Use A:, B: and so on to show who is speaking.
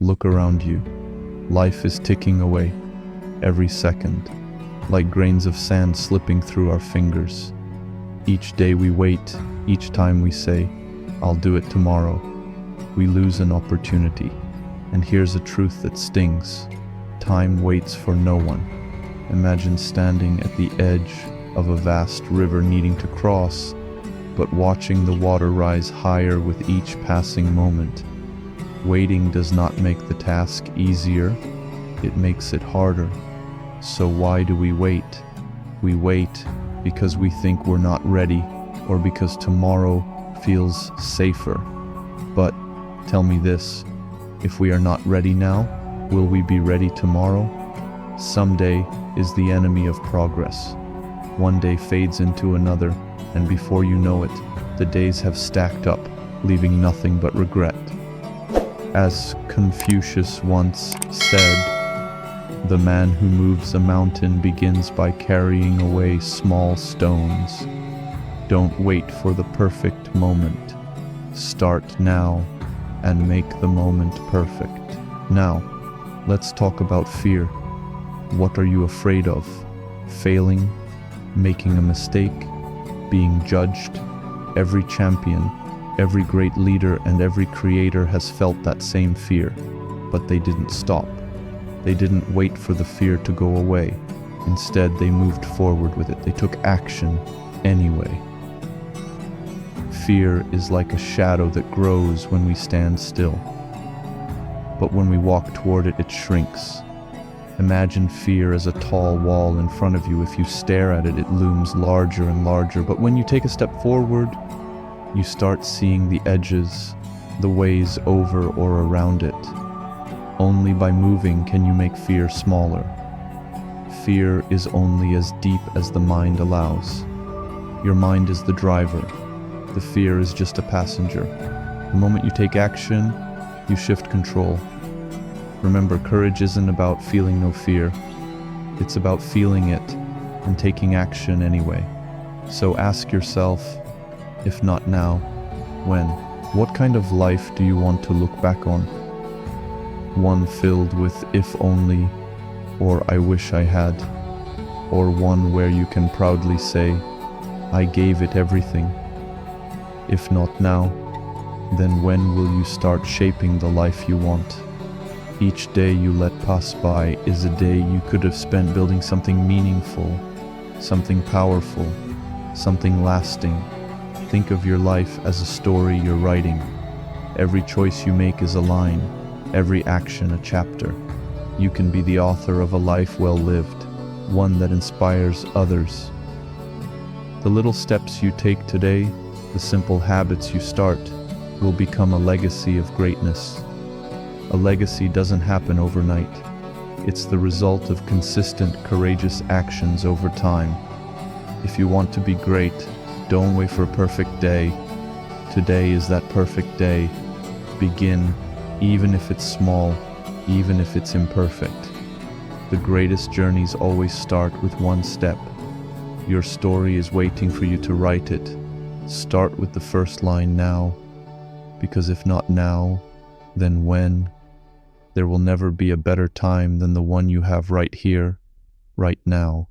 A: Look around you. Life is ticking away, every second, like grains of sand slipping through our fingers. Each day we wait, each time we say, "I'll do it tomorrow," we lose an opportunity. And here's a truth that stings. Time waits for no one. Imagine standing at the edge of a vast river needing to cross, but watching the water rise higher with each passing moment. Waiting does not make the task easier, it makes it harder. So why do we wait? We wait because we think we're not ready, or because tomorrow feels safer. But tell me this, if we are not ready now, will we be ready tomorrow? Someday is the enemy of progress. One day fades into another, and before you know it, the days have stacked up, leaving nothing but regret. As Confucius once said, the man who moves a mountain begins by carrying away small stones. Don't wait for the perfect moment. Start now and make the moment perfect. Now, let's talk about fear. What are you afraid of? Failing? Making a mistake? Being judged? Every champion, every great leader, and every creator has felt that same fear, but they didn't stop. They didn't wait for the fear to go away. Instead, they moved forward with it. They took action anyway. Fear is like a shadow that grows when we stand still. But when we walk toward it, it shrinks. Imagine fear as a tall wall in front of you. If you stare at it, it looms larger and larger. But when you take a step forward, you start seeing the edges, the ways over or around it. Only by moving can you make fear smaller. Fear is only as deep as the mind allows. Your mind is the driver. The fear is just a passenger. The moment you take action, you shift control. Remember, courage isn't about feeling no fear. It's about feeling it and taking action anyway. So ask yourself, if not now, when? What kind of life do you want to look back on? One filled with if only, or I wish I had, or one where you can proudly say, I gave it everything. If not now, then when will you start shaping the life you want? Each day you let pass by is a day you could have spent building something meaningful, something powerful, something lasting. Think of your life as a story you're writing. Every choice you make is a line, every action a chapter. You can be the author of a life well lived, one that inspires others. The little steps you take today, the simple habits you start, will become a legacy of greatness. A legacy doesn't happen overnight. It's the result of consistent, courageous actions over time. If you want to be great, don't wait for a perfect day. Today is that perfect day. Begin, even if it's small, even if it's imperfect. The greatest journeys always start with one step. Your story is waiting for you to write it. Start with the first line now, because if not now, then when? There will never be a better time than the one you have right here, right now.